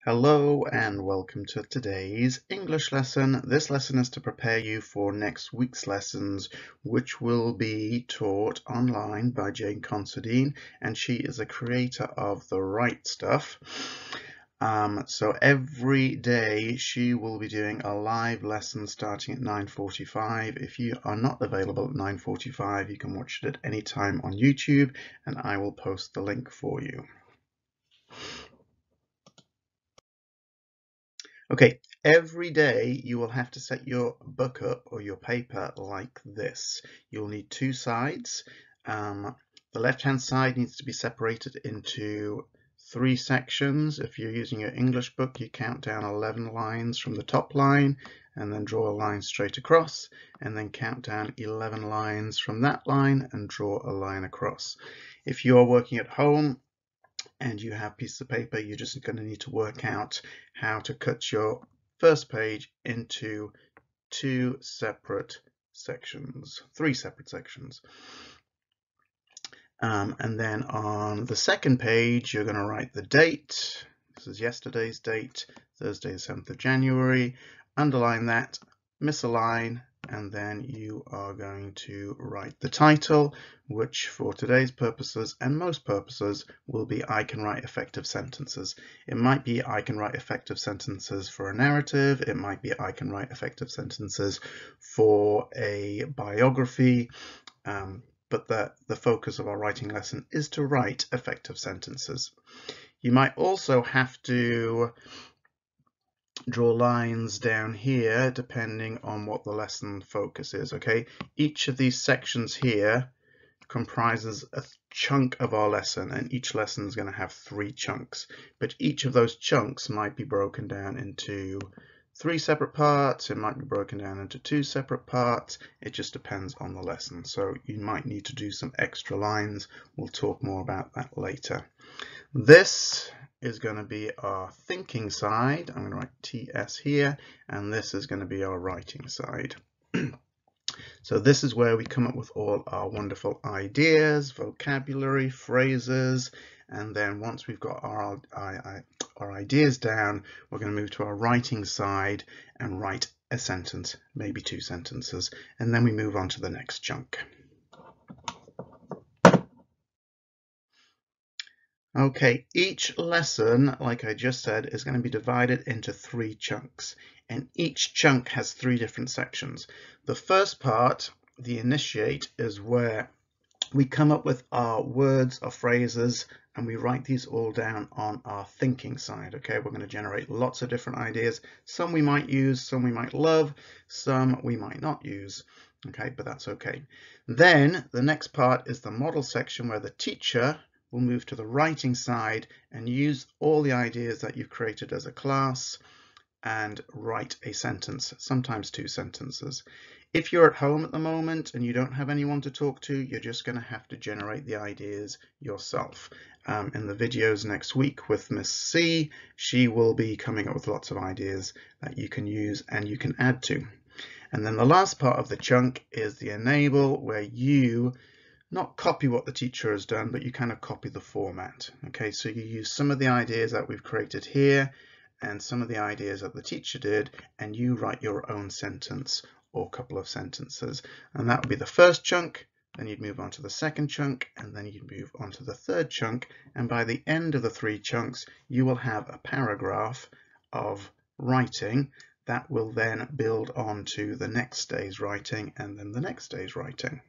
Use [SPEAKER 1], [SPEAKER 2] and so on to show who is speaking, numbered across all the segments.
[SPEAKER 1] Hello and welcome to today's English lesson. This lesson is to prepare you for next week's lessons, which will be taught online by Jane Considine, and she is a creator of The Right Stuff. So every day she will be doing a live lesson starting at 9:45. If you are not available at 9:45, you can watch it at any time on YouTube, and I will post the link for you. Okay, every day you will have to set your book up or your paper like this. You'll need two sides. The left-hand side needs to be separated into three sections. If you're using your English book, you count down 11 lines from the top line and then draw a line straight across, and then count down 11 lines from that line and draw a line across. If you are working at home, and you have pieces of paper, you're just going to need to work out how to cut your first page into three separate sections. And then on the second page, you're going to write the date. This is yesterday's date, Thursday, the 7th of January. Underline that, miss a line, and then you are going to write the title, which for today's purposes and most purposes will be I Can Write Effective Sentences. It might be I Can Write Effective Sentences for a narrative. It might be I Can Write Effective Sentences for a biography. But the focus of our writing lesson is to write effective sentences. You might also have to draw lines down here depending on what the lesson focus is. Okay, each of these sections here comprises a chunk of our lesson, and each lesson is going to have 3 chunks, but each of those chunks might be broken down into 3 separate parts. It might be broken down into 2 separate parts. It just depends on the lesson, so you might need to do some extra lines. We'll talk more about that later. This is going to be our thinking side. I'm going to write TS here, and this is going to be our writing side. So this is where we come up with all our wonderful ideas, vocabulary, phrases, and then once we've got our ideas down, we're going to move to our writing side and write a sentence, maybe 2 sentences, and then we move on to the next chunk. Okay, each lesson, like I just said, is going to be divided into 3 chunks, and each chunk has 3 different sections. The first part, the initiate, is where we come up with our words or phrases, and we write these all down on our thinking side. Okay, we're going to generate lots of different ideas. Some we might use, some we might love, some we might not use. Okay, but that's okay. Then the next part is the model section, where the teacher will move to the writing side and use all the ideas that you've created as a class and write a sentence, sometimes 2 sentences. If you're at home at the moment and you don't have anyone to talk to, you're just going to have to generate the ideas yourself. In the videos next week with Miss C, she will be coming up with lots of ideas that you can use and you can add to. And then the last part of the chunk is the enable, where you not copy what the teacher has done, but you kind of copy the format. Okay, so you use some of the ideas that we've created here and some of the ideas that the teacher did, and you write your own sentence or couple of sentences. And that would be the first chunk, then you'd move on to the second chunk, and then you'd move on to the third chunk. And by the end of the 3 chunks, you will have a paragraph of writing that will then build on to the next day's writing and then the next day's writing.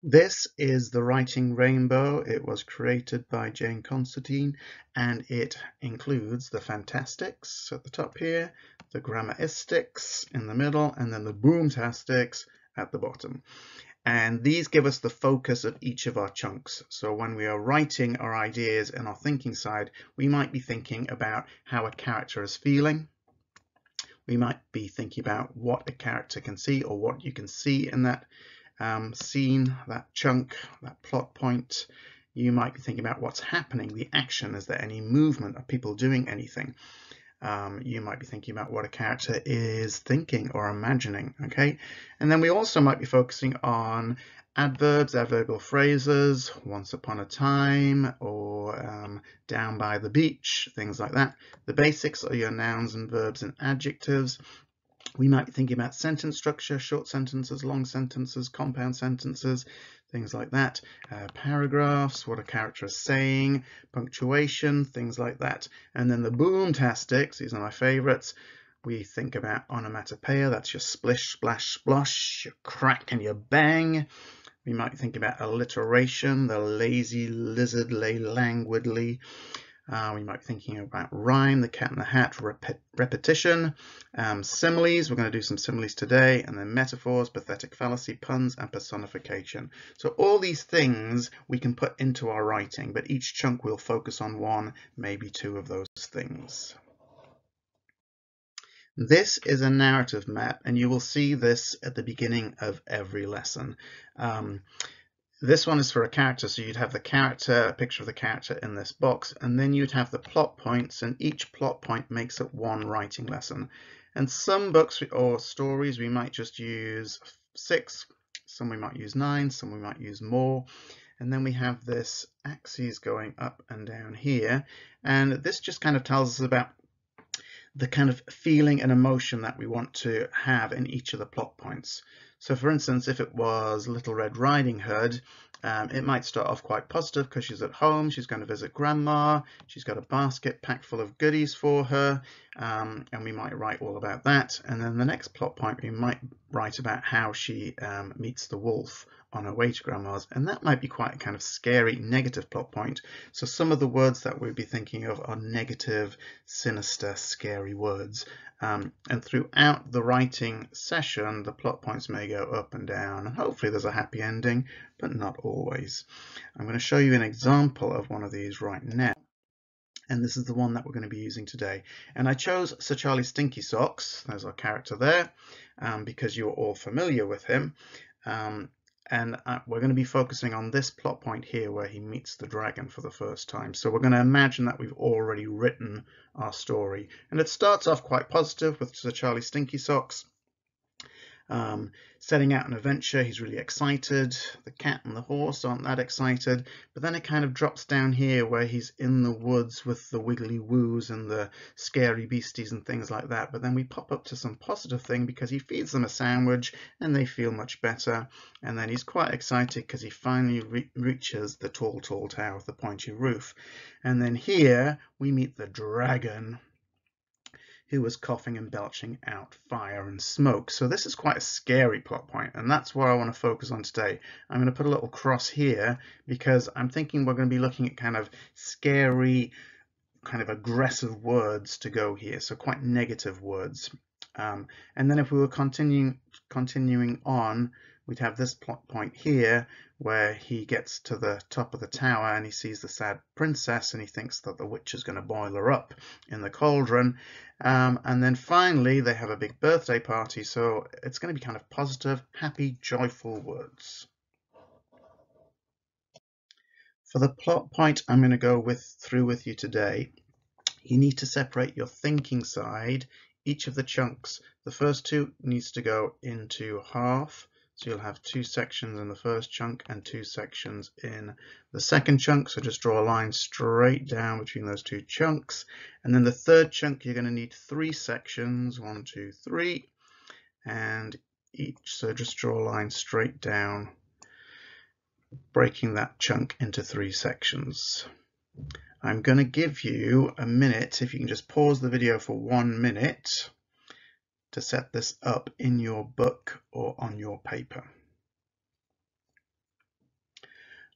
[SPEAKER 1] This is the Writing Rainbow. It was created by Jane Considine, and it includes the fantastics at the top here, the grammaristics in the middle, and then the boomtastics at the bottom. And these give us the focus of each of our chunks. So when we are writing our ideas in our thinking side, we might be thinking about how a character is feeling. We might be thinking about what a character can see or what you can see in that scene, that chunk, that plot point. You might be thinking about what's happening, the action. Is there any movement? Are people doing anything? You might be thinking about what a character is thinking or imagining, okay? And then we also might be focusing on adverbs, adverbial phrases, once upon a time, or down by the beach, things like that. The basics are your nouns and verbs and adjectives. We might be thinking about sentence structure, short sentences, long sentences, compound sentences, things like that. Paragraphs, what a character is saying, punctuation, things like that. And then the boomtastics, these are my favorites. We think about onomatopoeia, that's your splish, splash, splosh, your crack and your bang. We might think about alliteration, the lazy lizard lay languidly. We might be thinking about rhyme, the cat in the hat, repetition, similes, we're going to do some similes today, and then metaphors, pathetic fallacy, puns, and personification. So all these things we can put into our writing, but each chunk will focus on one, maybe two of those things. This is a narrative map, and you will see this at the beginning of every lesson. This one is for a character, so you'd have the character, a picture of the character in this box, and then you'd have the plot points, and each plot point makes up one writing lesson. And some books or stories we might just use 6, some we might use 9, some we might use more. And then we have this axis going up and down here, and this just kind of tells us about the kind of feeling and emotion that we want to have in each of the plot points. So for instance, if it was Little Red Riding Hood, it might start off quite positive because she's at home, she's going to visit grandma, she's got a basket packed full of goodies for her, and we might write all about that. And then the next plot point, we might write about how she meets the wolf on her way to grandma's, and that might be quite a kind of scary negative plot point. So some of the words that we'd be thinking of are negative, sinister, scary words. And throughout the writing session, the plot points may go up and down, and hopefully there's a happy ending, but not always. I'm going to show you an example of one of these right now. And this is the one that we're going to be using today. And I chose Sir Charlie Stinky Socks, there's our character there, because you're all familiar with him. And we're going to be focusing on this plot point here where he meets the dragon for the first time. So we're going to imagine that we've already written our story. And it starts off quite positive with Sir Charlie Stinky Socks. Setting out an adventure, he's really excited. The cat and the horse aren't that excited, but then it kind of drops down here where he's in the woods with the wiggly woos and the scary beasties and things like that. But then we pop up to some positive thing because he feeds them a sandwich and they feel much better. And then he's quite excited because he finally reaches the tall tower with the pointy roof. And then here we meet the dragon, who was coughing and belching out fire and smoke. So this is quite a scary plot point, and that's what I want to focus on today. I'm going to put a little cross here because I'm thinking we're going to be looking at kind of scary, kind of aggressive words to go here, so quite negative words. And then if we were continuing on, we'd have this plot point here where he gets to the top of the tower and he sees the sad princess and he thinks that the witch is going to boil her up in the cauldron. And then finally they have a big birthday party, so it's going to be kind of positive, happy, joyful words. For the plot point I'm going to go through with you today, you need to separate your thinking side, each of the chunks. The first two needs to go into half. So you'll have 2 sections in the first chunk and 2 sections in the second chunk. So just draw a line straight down between those 2 chunks. And then the third chunk, you're going to need 3 sections, 1, 2, 3, and each. So just draw a line straight down, breaking that chunk into 3 sections. I'm going to give you a minute, if you can just pause the video for 1 minute, to set this up in your book or on your paper.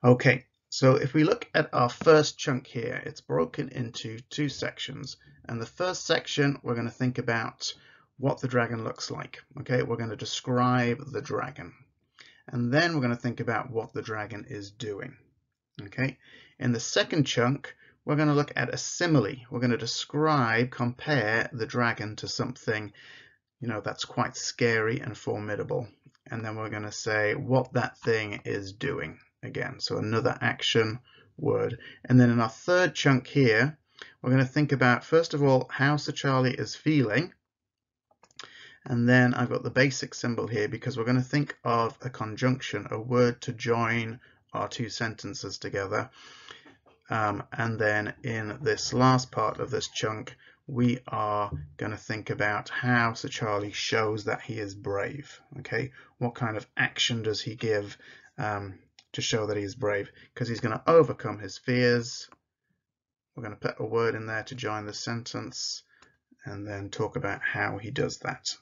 [SPEAKER 1] Okay, so if we look at our first chunk here, it's broken into 2 sections. And the first section, we're going to think about what the dragon looks like. Okay, we're going to describe the dragon. And then we're going to think about what the dragon is doing. Okay, in the second chunk, we're going to look at a simile. We're going to compare the dragon to something, that's quite scary and formidable. And then we're going to say what that thing is doing again. So another action word. And then in our third chunk here, we're going to think about, first of all, how Sir Charlie is feeling. And then I've got the basic symbol here because we're going to think of a conjunction, a word to join our two sentences together. And then in this last part of this chunk, we are going to think about how Sir Charlie shows that he is brave. Okay, what kind of action does he give to show that he is brave? Because he's going to overcome his fears. We're going to put a word in there to join the sentence and then talk about how he does that.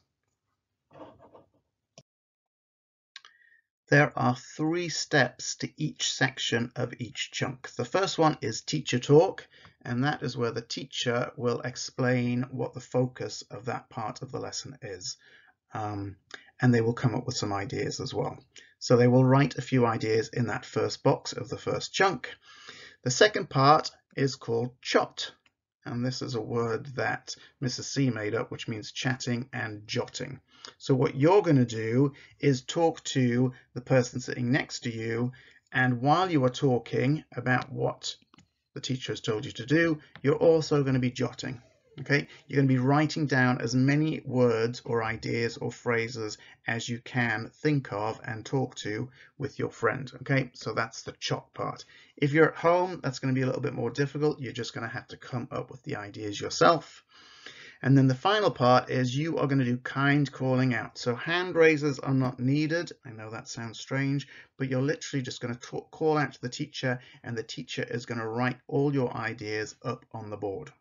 [SPEAKER 1] There are 3 steps to each section of each chunk. The first one is teacher talk, and that is where the teacher will explain what the focus of that part of the lesson is. And they will come up with some ideas as well. So they will write a few ideas in that first box of the first chunk. The second part is called chot, and this is a word that Mrs. C made up, which means chatting and jotting. So what you're going to do is talk to the person sitting next to you, and while you are talking about what the teacher has told you to do, you're also going to be jotting. Okay, you're going to be writing down as many words or ideas or phrases as you can think of and talk to with your friend. Okay, so that's the chot part. If you're at home, that's going to be a little bit more difficult. You're just going to have to come up with the ideas yourself. And then the final part is you are going to do kind calling out. So hand raisers are not needed. I know that sounds strange, but you're literally just going to call out to the teacher, and the teacher is going to write all your ideas up on the board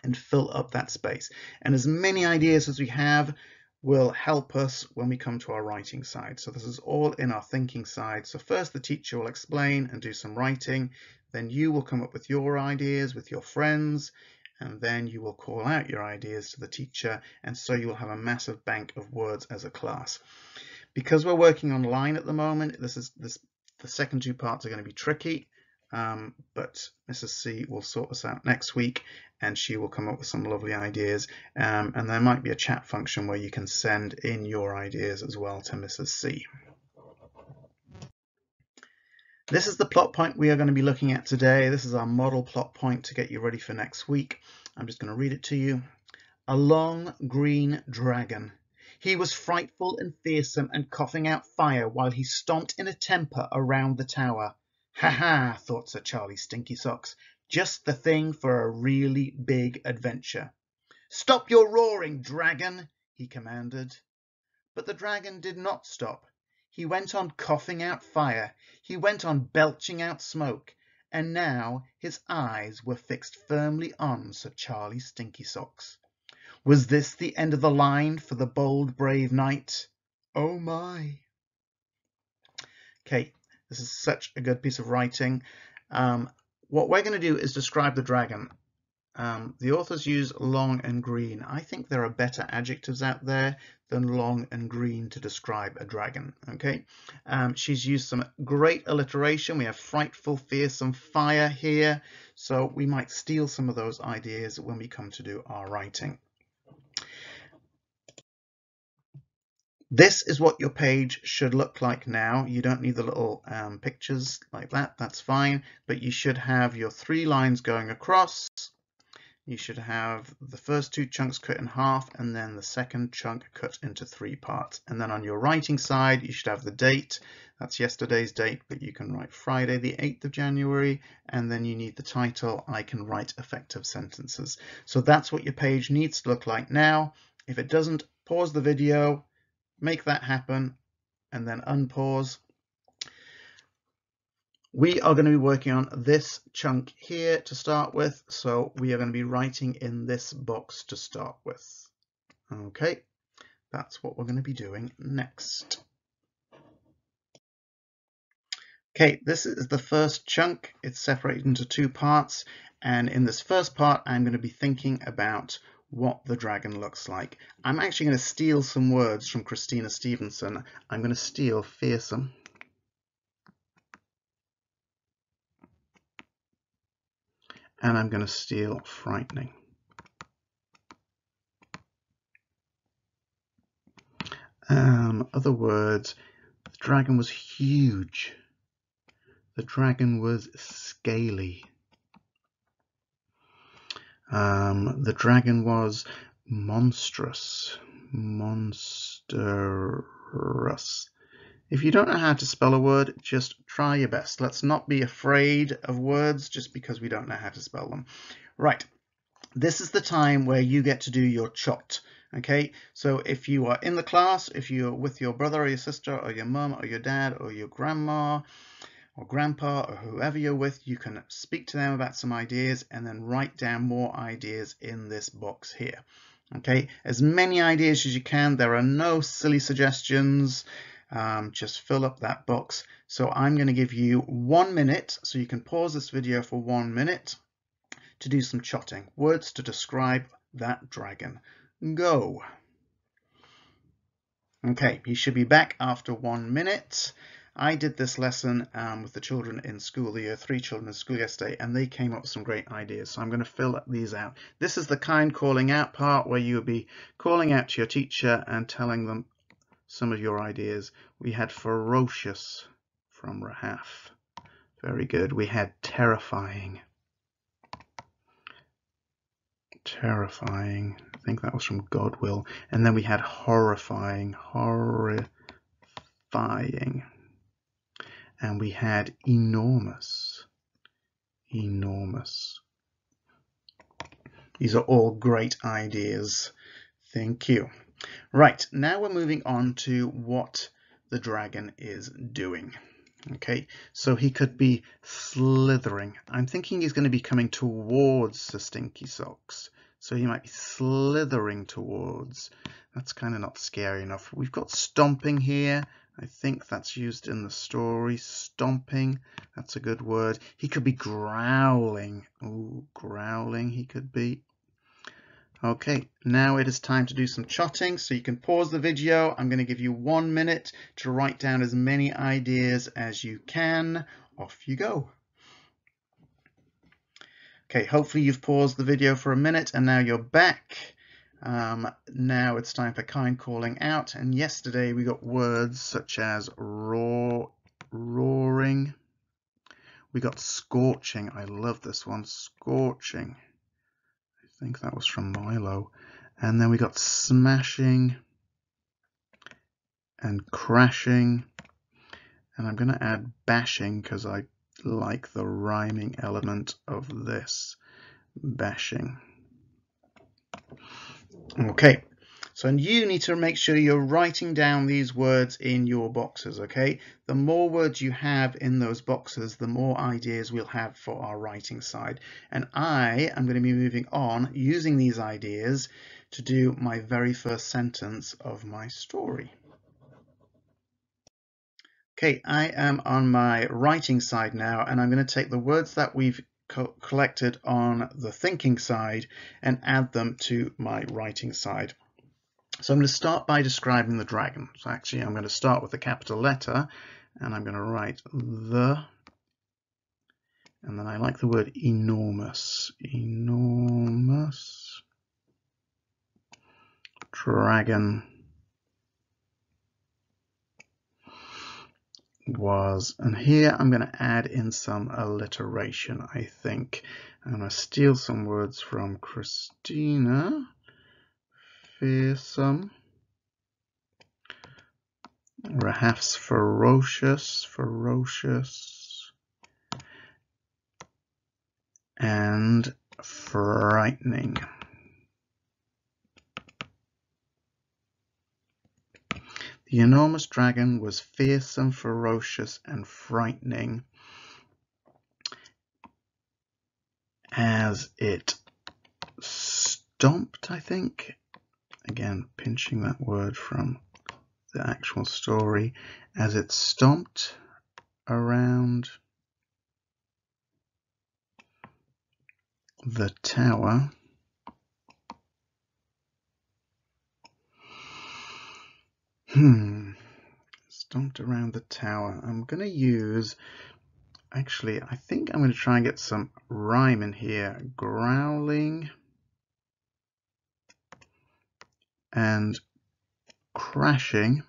[SPEAKER 1] and fill up that space. And as many ideas as we have will help us when we come to our writing side. So this is all in our thinking side. So first the teacher will explain and do some writing, then you will come up with your ideas with your friends, and then you will call out your ideas to the teacher, and so you will have a massive bank of words as a class. Because we're working online at the moment, the second 2 parts are going to be tricky. But Mrs. C will sort us out next week, and she will come up with some lovely ideas, and there might be a chat function where you can send in your ideas as well to Mrs. C. This is the plot point we are going to be looking at today. This is our model plot point to get you ready for next week. I'm just going to read it to you. A long green dragon. He was frightful and fearsome and coughing out fire while he stomped in a temper around the tower. Ha ha, thought Sir Charlie Stinky Socks, just the thing for a really big adventure. Stop your roaring, dragon, he commanded. But the dragon did not stop. He went on coughing out fire, he went on belching out smoke, and now his eyes were fixed firmly on Sir Charlie Stinky Socks. Was this the end of the line for the bold, brave knight? Oh my! Okay, this is such a good piece of writing. What we're going to do is describe the dragon. The authors use long and green. I think there are better adjectives out there than long and green to describe a dragon. Okay, she's used some great alliteration. We have frightful, fearsome, fire here, so we might steal some of those ideas when we come to do our writing. This is what your page should look like now. You don't need the little pictures like that, that's fine, but you should have your 3 lines going across. You should have the first 2 chunks cut in half, and then the second chunk cut into 3 parts. And then on your writing side, you should have the date. That's yesterday's date, but you can write Friday the 8th of January, and then you need the title, I Can Write Effective Sentences. So that's what your page needs to look like now. If it doesn't, pause the video, make that happen, and then unpause. We are going to be working on this chunk here to start with, so we are going to be writing in this box to start with. Okay, that's what we're going to be doing next. Okay, this is the first chunk. It's separated into 2 parts, and in this first part I'm going to be thinking about what the dragon looks like. I'm actually going to steal some words from Christina Stevenson. I'm going to steal fearsome. And I'm going to steal frightening. Other words, the dragon was huge. The dragon was scaly. The dragon was monstrous. Monstrous. If you don't know how to spell a word, just try your best. Let's not be afraid of words just because we don't know how to spell them. Right. This is the time where you get to do your chot. Okay, so if you are in the class, if you're with your brother or your sister or your mum or your dad or your grandma or grandpa or whoever you're with, you can speak to them about some ideas and then write down more ideas in this box here. Okay, as many ideas as you can. There are no silly suggestions. Just fill up that box. So I'm going to give you 1 minute, so you can pause this video for 1 minute to do some chotting. Words to describe that dragon. Go. Okay, you should be back after 1 minute. I did this lesson with the children in school, the year 3 children in school yesterday, and they came up with some great ideas. So I'm going to fill these out. This is the kind calling out part where you would be calling out to your teacher and telling them some of your ideas. We had ferocious from Rahaf. Very good. We had terrifying. Terrifying. I think that was from Godwill. And then we had horrifying. Horrifying. And we had enormous. Enormous. These are all great ideas. Thank you. Right, now we're moving on to what the dragon is doing. Okay, so he could be slithering. I'm thinking he's going to be coming towards the stinky socks. So he might be slithering towards. That's kind of not scary enough. We've got stomping here. I think that's used in the story. Stomping, that's a good word. He could be growling. Ooh, growling he could be. Okay, now it is time to do some chotting, so you can pause the video. I'm going to give you 1 minute to write down as many ideas as you can. Off you go. Okay, hopefully you've paused the video for a minute and now you're back. Now it's time for kind calling out, and yesterday we got words such as roaring. We got scorching. I love this one, scorching. I think that was from Milo. And then we got smashing and crashing, and I'm going to add bashing because I like the rhyming element of this. Bashing. Okay, so you need to make sure you're writing down these words in your boxes. Okay, the more words you have in those boxes, the more ideas we'll have for our writing side. And I am going to be moving on using these ideas to do my very first sentence of my story. Okay, I am on my writing side now, and I'm going to take the words that we've collected on the thinking side and add them to my writing side. So I'm going to start by describing the dragon. So actually I'm going to start with a capital letter, and I'm going to write the, and then I like the word enormous. Enormous dragon was, and here I'm going to add in some alliteration. I think I'm going to steal some words from Christina. Fearsome. Rahaf's ferocious, ferocious, and frightening. The enormous dragon was fearsome, ferocious, and frightening as it stomped, I think. Again, pinching that word from the actual story. As it stomped around the tower. Stomped around the tower. I'm going to use, actually, I think I'm going to try and get some rhyme in here. Growling and crashing.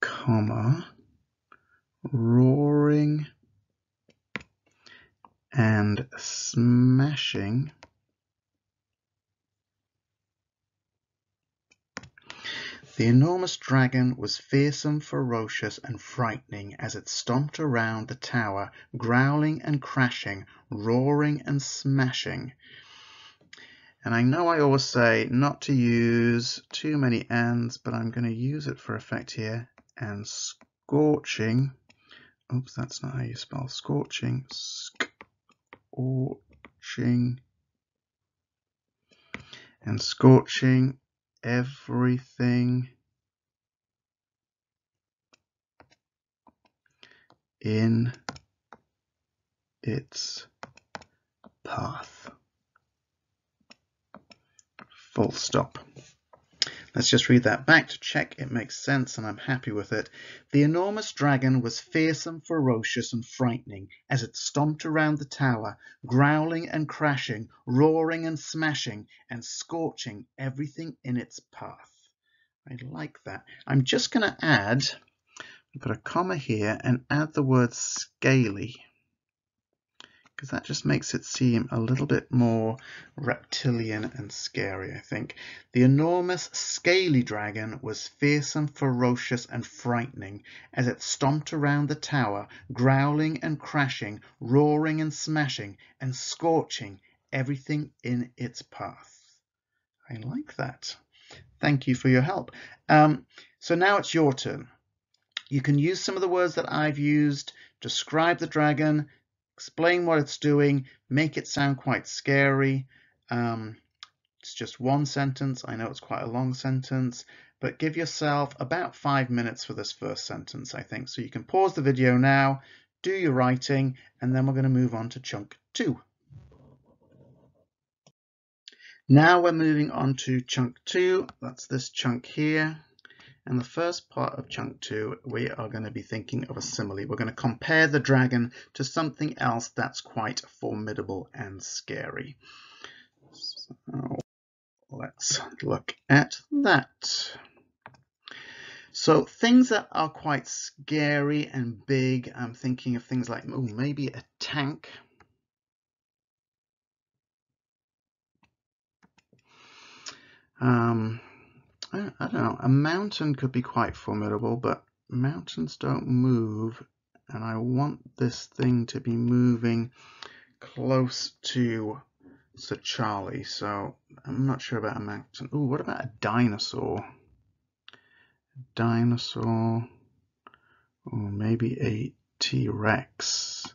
[SPEAKER 1] Comma. Roaring and smashing. The enormous dragon was fearsome, ferocious, and frightening as it stomped around the tower, growling and crashing, roaring and smashing. And I know I always say not to use too many ands, but I'm going to use it for effect here. And scorching. Oops, that's not how you spell scorching. Scorching. And scorching everything in its path. Full stop. Let's just read that back to check it makes sense, and I'm happy with it. The enormous dragon was fearsome, ferocious, and frightening as it stomped around the tower, growling and crashing, roaring and smashing, and scorching everything in its path. I like that. I'm just going to add, put a comma here and add the word scaly, because that just makes it seem a little bit more reptilian and scary, I think. The enormous scaly dragon was fearsome, ferocious, and frightening as it stomped around the tower, growling and crashing, roaring and smashing, and scorching everything in its path. I like that. Thank you for your help. So now it's your turn. You can use some of the words that I've used, describe the dragon, explain what it's doing, make it sound quite scary. It's just one sentence. I know it's quite a long sentence, but give yourself about 5 minutes for this first sentence, I think. So you can pause the video now, do your writing, and then we're going to move on to chunk 2. Now we're moving on to chunk 2. That's this chunk here. And the first part of chunk 2, we are going to be thinking of a simile. We're going to compare the dragon to something else that's quite formidable and scary. So let's look at that. So things that are quite scary and big, I'm thinking of things like, oh, maybe a tank. I don't know, a mountain could be quite formidable, but mountains don't move, and I want this thing to be moving close to Sir Charlie, so I'm not sure about a mountain. Oh, what about a dinosaur? Dinosaur, or maybe a T-Rex,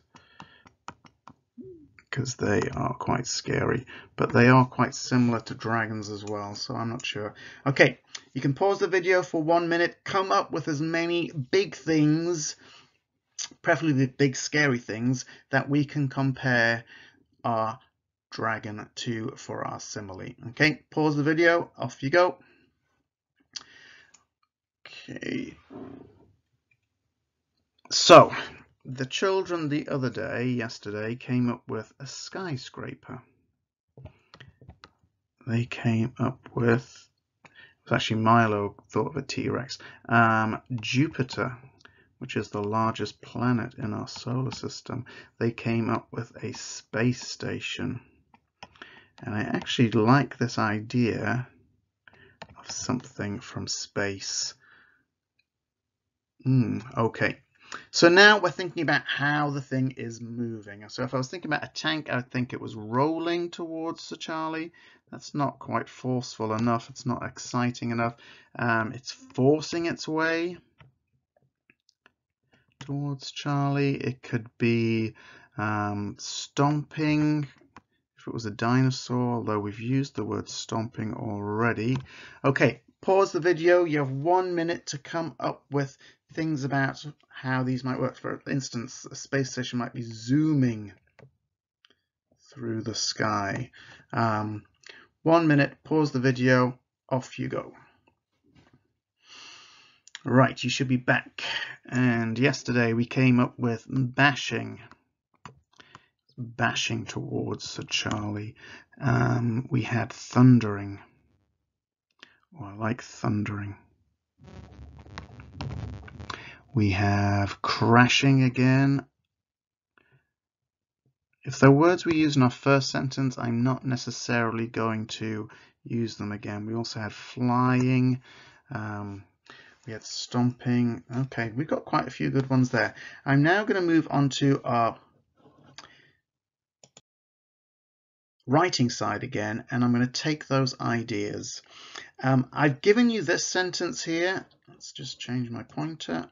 [SPEAKER 1] because they are quite scary, but they are quite similar to dragons as well, so I'm not sure. Okay, you can pause the video for 1 minute, come up with as many big things, preferably big scary things, that we can compare our dragon to for our simile. Okay, pause the video, off you go. Okay, so the children the other day, yesterday, came up with a skyscraper. They came up with, it was actually Milo thought of a T-Rex, Jupiter, which is the largest planet in our solar system. They came up with a space station. And I actually like this idea of something from space. Okay. So now we're thinking about how the thing is moving. So if I was thinking about a tank, I would think it was rolling towards Sir Charlie. That's not quite forceful enough. It's not exciting enough. It's forcing its way towards Charlie. It could be stomping. If it was a dinosaur, although we've used the word stomping already. Okay, pause the video. You have 1 minute to come up with things about how these might work. For instance, a space station might be zooming through the sky. 1 minute, pause the video, off you go. Right, you should be back. And yesterday we came up with bashing towards Sir Charlie. We had thundering. Oh, I like thundering. We have crashing again. If they're words we use in our first sentence, I'm not necessarily going to use them again. We also had flying, we had stomping. Okay, we've got quite a few good ones there. I'm now going to move on to our writing side again, and I'm going to take those ideas. I've given you this sentence here. Let's just change my pointer.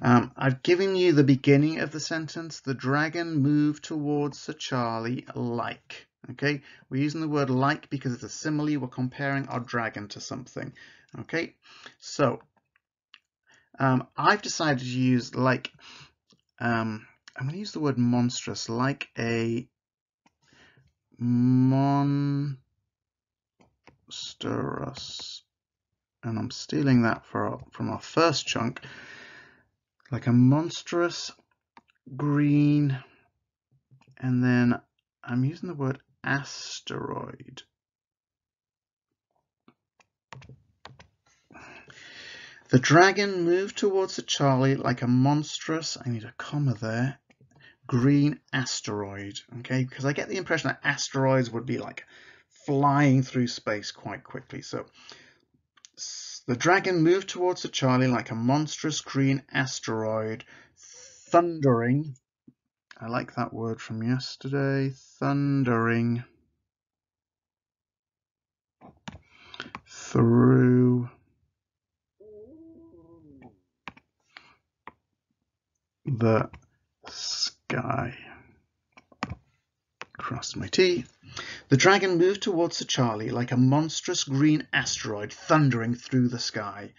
[SPEAKER 1] I've given you the beginning of the sentence. The dragon moved towards Sir Charlie like. Okay, we're using the word like because it's a simile. We're comparing our dragon to something. Okay, so I've decided to use like. I'm going to use the word monstrous, like a monstrous, and I'm stealing that from our first chunk, like a monstrous green, and then I'm using the word asteroid. The dragon moved towards the Charlie like a monstrous, I need a comma there, green asteroid. Okay, because I get the impression that asteroids would be like flying through space quite quickly. So the dragon moved towards the Charlie like a monstrous green asteroid, thundering. I like that word from yesterday, thundering through the sky. Cross my T. The dragon moved towards the Charlie like a monstrous green asteroid thundering through the sky.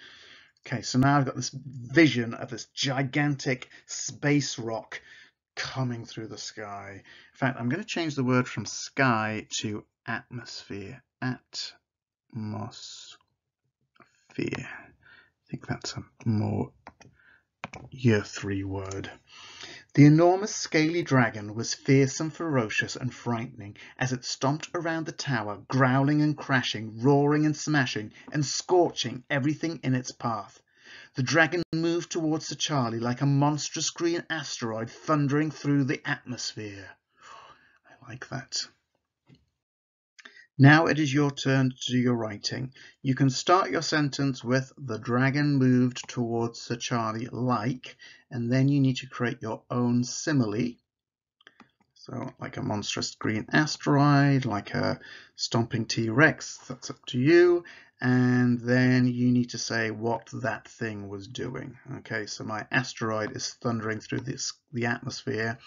[SPEAKER 1] Okay, so now I've got this vision of this gigantic space rock coming through the sky. In fact, I'm going to change the word from sky to atmosphere. Atmosphere. I think that's a more year 3 word. The enormous scaly dragon was fierce and ferocious and frightening as it stomped around the tower, growling and crashing, roaring and smashing, and scorching everything in its path. The dragon moved towards the Charlie like a monstrous green asteroid thundering through the atmosphere. I like that. Now it is your turn to do your writing. You can start your sentence with the dragon moved towards Sir Charlie like, and then you need to create your own simile. So like a monstrous green asteroid, like a stomping T-Rex, that's up to you. And then you need to say what that thing was doing. Okay, so my asteroid is thundering through the atmosphere.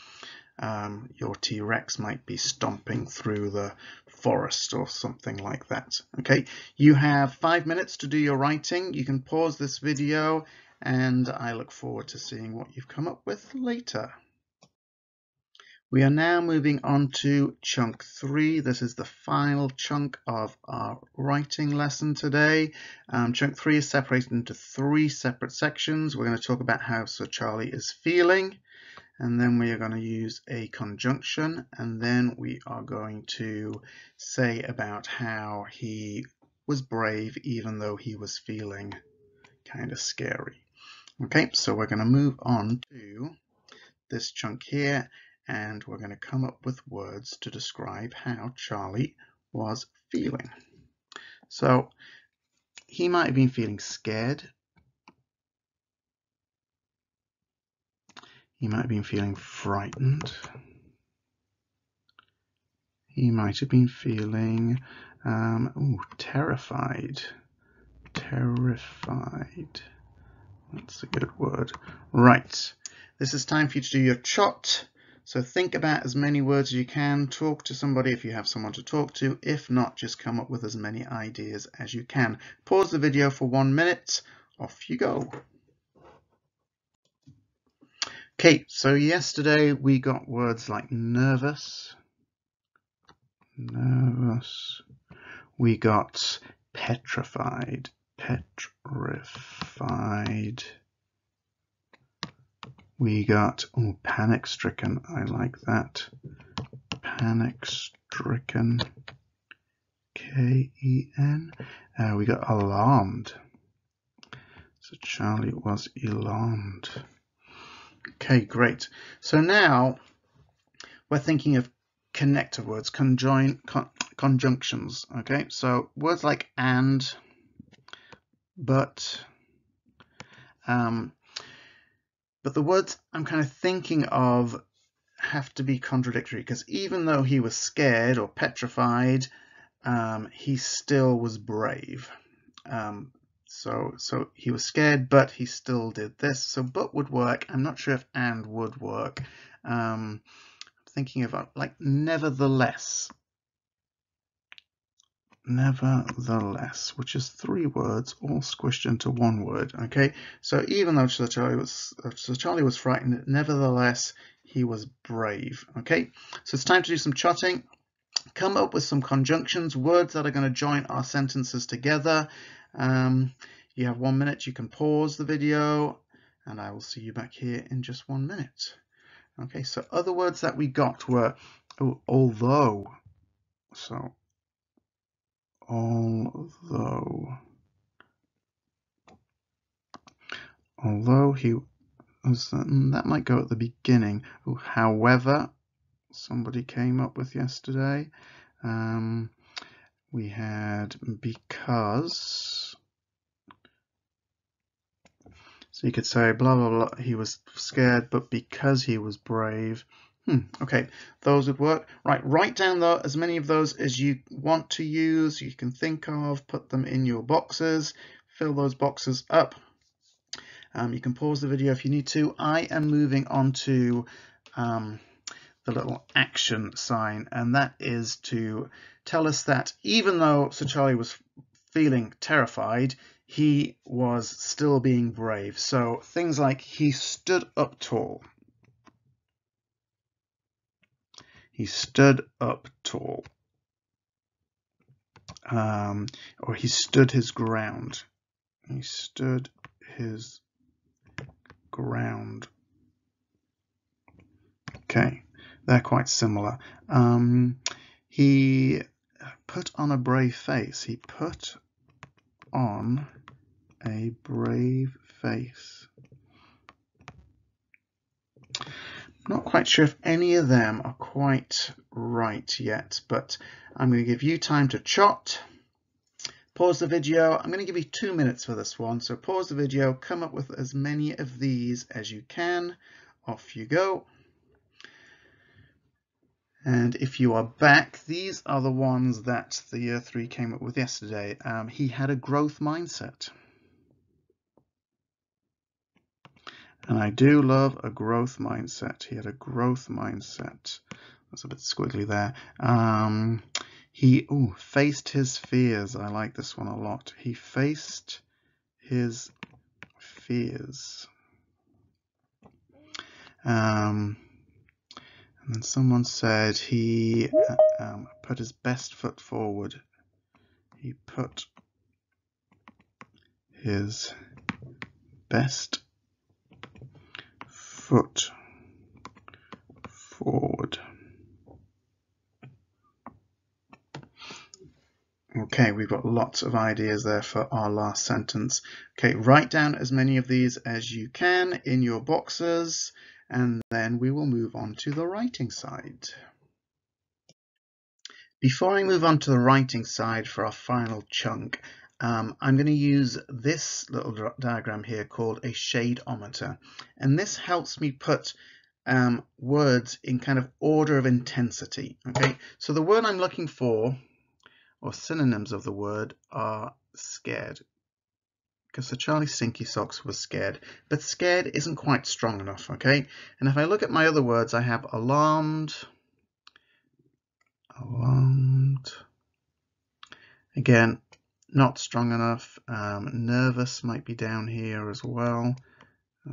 [SPEAKER 1] Your T-Rex might be stomping through the forest or something like that. Okay, you have 5 minutes to do your writing. You can pause this video and I look forward to seeing what you've come up with later. We are now moving on to chunk 3. This is the final chunk of our writing lesson today. Chunk 3 is separated into 3 separate sections. We're going to talk about how Sir Charlie is feeling, and then we are going to use a conjunction, and then we are going to say about how he was brave even though he was feeling kind of scary. Okay, so we're going to move on to this chunk here, and we're going to come up with words to describe how Charlie was feeling. So he might have been feeling scared. He might have been feeling frightened. He might have been feeling terrified. Terrified. That's a good word. Right. This is time for you to do your chot. So think about as many words as you can. Talk to somebody if you have someone to talk to. If not, just come up with as many ideas as you can. Pause the video for 1 minute. Off you go. Okay, so yesterday we got words like nervous. Nervous. We got petrified. Petrified. We got panic-stricken. I like that. Panic-stricken. K-E-N. We got alarmed. So Charlie was alarmed. Okay, great. So now we're thinking of connector words, conjunctions. Okay, so words like and, but the words I'm kind of thinking of have to be contradictory, because even though he was scared or petrified, he still was brave. So he was scared, but he still did this. So but would work. I'm not sure if and would work. Thinking of like nevertheless, which is 3 words all squished into 1 word. Okay, so even though Sir Charlie was frightened, nevertheless he was brave. Okay, so it's time to do some jotting. Come up with some conjunctions, words that are going to join our sentences together. You have 1 minute. You can pause the video, and I will see you back here in just 1 minute. Okay, so other words that we got were although. So although he was, that might go at the beginning. However, somebody came up with yesterday. We had because. So you could say blah blah blah, he was scared, but because he was brave. Okay, those would work. Right, write down though as many of those as you want to use, you can think of, put them in your boxes, fill those boxes up. You can pause the video if you need to. I am moving on to the little action sign, and that is to tell us that even though Sir Charlie was feeling terrified, he was still being brave. So things like he stood up tall. He stood up tall. Or he stood his ground. He stood his ground. Okay, they're quite similar. He put on a brave face. He put on a brave face. Not quite sure if any of them are quite right yet, but I'm going to give you time to jot. Pause the video. I'm going to give you 2 minutes for this one, so pause the video, come up with as many of these as you can. Off you go. And if you are back, these are the ones that the year 3 came up with yesterday. He had a growth mindset. And I do love a growth mindset. He had a growth mindset. That's a bit squiggly there. He faced his fears. I like this one a lot. He faced his fears. And then someone said he put his best foot forward. He put his best foot forward. Okay, we've got lots of ideas there for our last sentence. Okay, write down as many of these as you can in your boxes, and then we will move on to the writing side. Before I move on to the writing side for our final chunk, I'm going to use this little diagram here called a shadeometer, and this helps me put words in kind of order of intensity. Okay, so the word I'm looking for, or synonyms of the word, are scared, because Sir Charlie Stinky Socks was scared, but scared isn't quite strong enough. Okay, and if I look at my other words, I have alarmed, again, not strong enough. Nervous might be down here as well.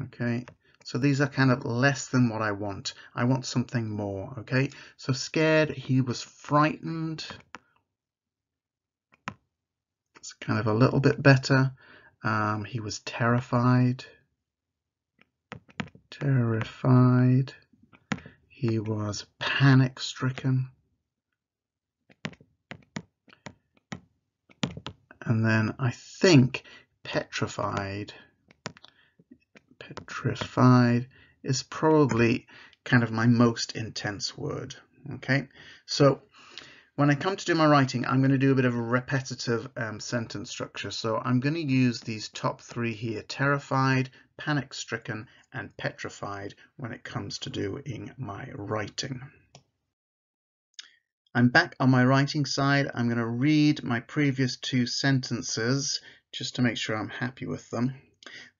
[SPEAKER 1] Okay, so these are kind of less than what I want. I want something more. Okay, so scared, he was frightened. It's kind of a little bit better. He was terrified. He was panic-stricken. And then I think petrified is probably kind of my most intense word. Okay, so when I come to do my writing, I'm going to do a bit of a repetitive sentence structure. So I'm going to use these top three here: terrified, panic-stricken, and petrified when it comes to doing my writing. I'm back on my writing side. I'm going to read my previous two sentences just to make sure I'm happy with them.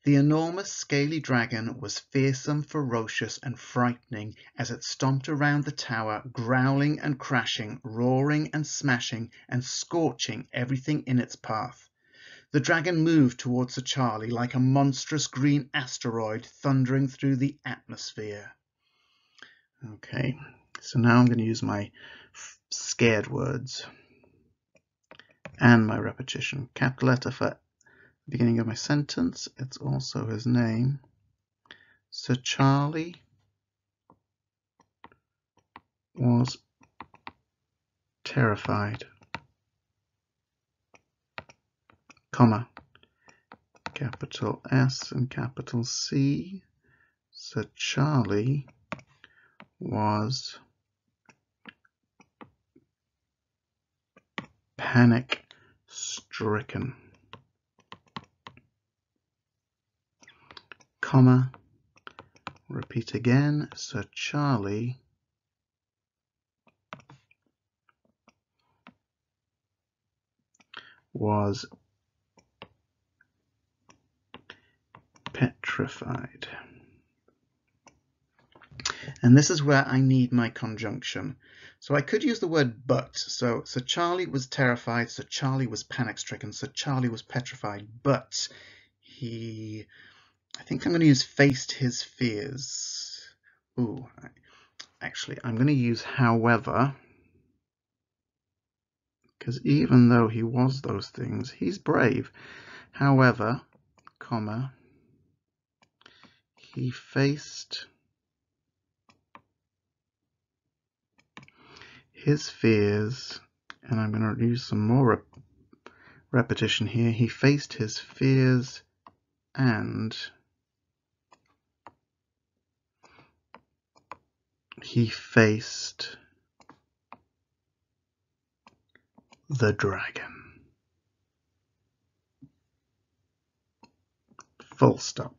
[SPEAKER 1] The enormous scaly dragon was fearsome, ferocious, and frightening as it stomped around the tower, growling and crashing, roaring and smashing, and scorching everything in its path. The dragon moved towards Sir Charlie like a monstrous green asteroid thundering through the atmosphere. Okay, so now I'm going to use my scared words and my repetition. Capital letter for beginning of my sentence. It's also his name. Sir Charlie was terrified, comma, capital S and capital C. Sir Charlie was panic-stricken, comma, repeat again, Sir Charlie was petrified. And this is where I need my conjunction. So I could use the word but. So Sir Charlie was terrified, Sir Charlie was panic-stricken, Sir Charlie was petrified, but I think I'm going to use faced his fears. Ooh, actually, I'm going to use however, because even though he was those things, he's brave. However, comma, he faced his fears, and I'm going to use some more repetition here. He faced his fears and he faced the dragon. Full stop.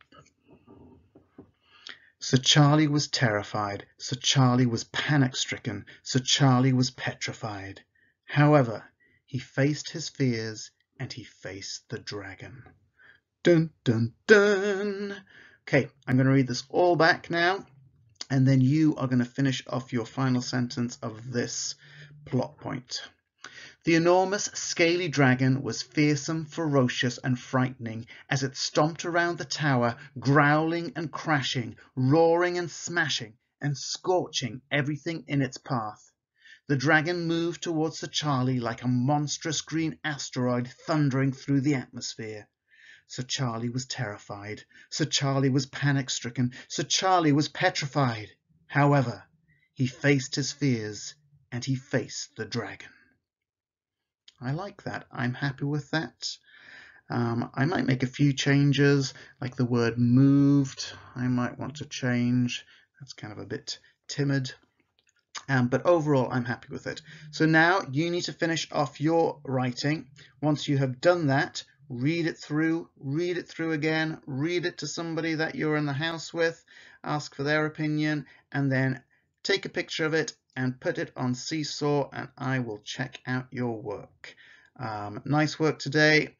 [SPEAKER 1] Sir Charlie was terrified. Sir Charlie was panic-stricken. Sir Charlie was petrified. However, he faced his fears and he faced the dragon. Dun, dun, dun. Okay, I'm going to read this all back now, and then you are going to finish off your final sentence of this plot point. The enormous scaly dragon was fearsome, ferocious, and frightening as it stomped around the tower, growling and crashing, roaring and smashing, and scorching everything in its path. The dragon moved towards Sir Charlie like a monstrous green asteroid thundering through the atmosphere. Sir Charlie was terrified. Sir Charlie was panic-stricken. Sir Charlie was petrified. However, he faced his fears and he faced the dragon. I like that. I'm happy with that. I might make a few changes, like the word moved. I might want to change. That's kind of a bit timid. But overall, I'm happy with it. So now you need to finish off your writing. Once you have done that, read it through again, read it to somebody that you're in the house with, ask for their opinion, and then take a picture of it and put it on Seesaw, and I will check out your work. Nice work today.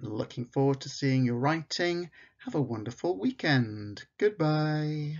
[SPEAKER 1] Looking forward to seeing your writing. Have a wonderful weekend. Goodbye.